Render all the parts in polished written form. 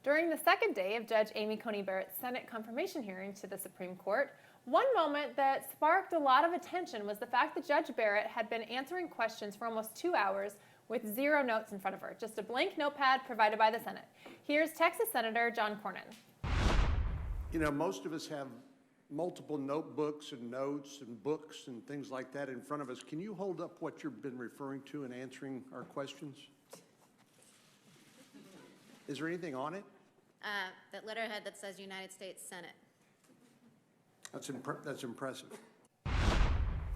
During the second day of Judge Amy Coney Barrett's Senate confirmation hearing to the Supreme Court, one moment that sparked a lot of attention was the fact that Judge Barrett had been answering questions for almost 2 hours with zero notes in front of her, just a blank notepad provided by the Senate. Here's Texas Senator John Cornyn. You know, most of us have multiple notebooks and notes and books and things like that in front of us. Can you hold up what you've been referring to in answering our questions? Is there anything on it? That letterhead that says United States Senate. That's impressive.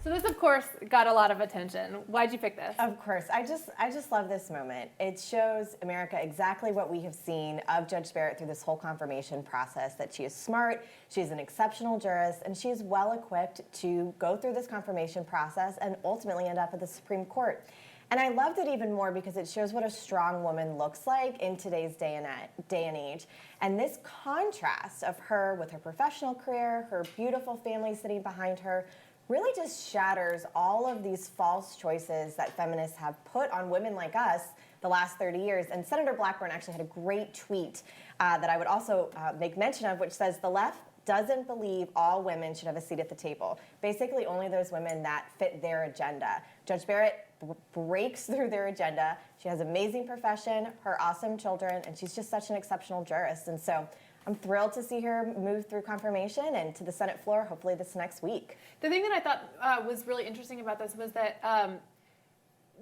So this, of course, got a lot of attention. Why'd you pick this? Of course. I just love this moment. It shows America exactly what we have seen of Judge Barrett through this whole confirmation process, that she is smart, she's an exceptional jurist, and she is well equipped to go through this confirmation process and ultimately end up at the Supreme Court. And I loved it even more because it shows what a strong woman looks like in today's day and age. And this contrast of her with her professional career, her beautiful family sitting behind her, really just shatters all of these false choices that feminists have put on women like us the last 30 years. And Senator Blackburn actually had a great tweet that I would also make mention of, which says, "The left doesn't believe all women should have a seat at the table. Basically, only those women that fit their agenda." Judge Barrett breaks through their agenda. She has an amazing profession, her awesome children, and she's just such an exceptional jurist. And so I'm thrilled to see her move through confirmation and to the Senate floor, hopefully this next week. The thing that I thought was really interesting about this was that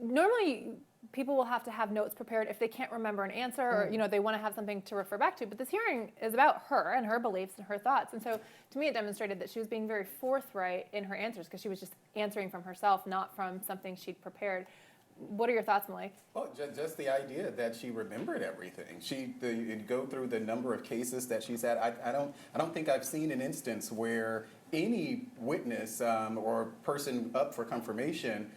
normally people will have to have notes prepared if they can't remember an answer or they want to have something to refer back to. But this hearing is about her and her beliefs and her thoughts. And so to me it demonstrated that she was being very forthright in her answers because she was just answering from herself, not from something she'd prepared. What are your thoughts, Malik? Well, just the idea that she remembered everything. Go through the number of cases that she's had. I don't think I've seen an instance where any witness or person up for confirmation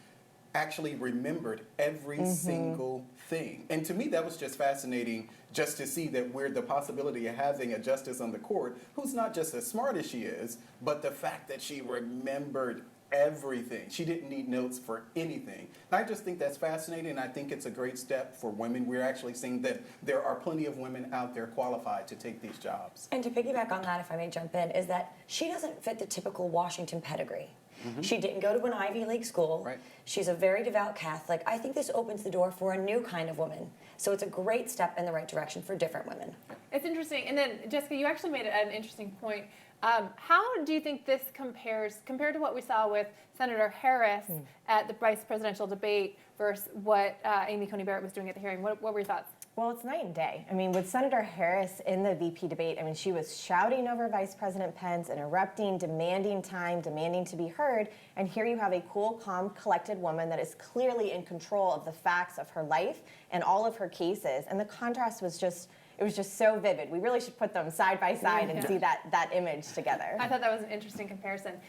actually remembered every single thing. And to me, that was just fascinating, just to see that we're the possibility of having a justice on the court who's not just as smart as she is, but the fact that she remembered everything. She didn't need notes for anything. And I just think that's fascinating, and I think it's a great step for women. We're actually seeing that there are plenty of women out there qualified to take these jobs. And to piggyback on that, if I may jump in, is that she doesn't fit the typical Washington pedigree. She didn't go to an Ivy League school. Right. She's a very devout Catholic. I think this opens the door for a new kind of woman. So it's a great step in the right direction for different women. It's interesting. And then, Jessica, you actually made an interesting point. How do you think this compared to what we saw with Senator Harris at the vice presidential debate versus what Amy Coney Barrett was doing at the hearing? What were your thoughts? Well, it's night and day. I mean, with Senator Harris in the VP debate, I mean, she was shouting over Vice President Pence, interrupting, demanding time, demanding to be heard. And here you have a cool, calm, collected woman that is clearly in control of the facts of her life and all of her cases. And the contrast was just, it was just so vivid. We really should put them side by side and see that image together. I thought that was an interesting comparison.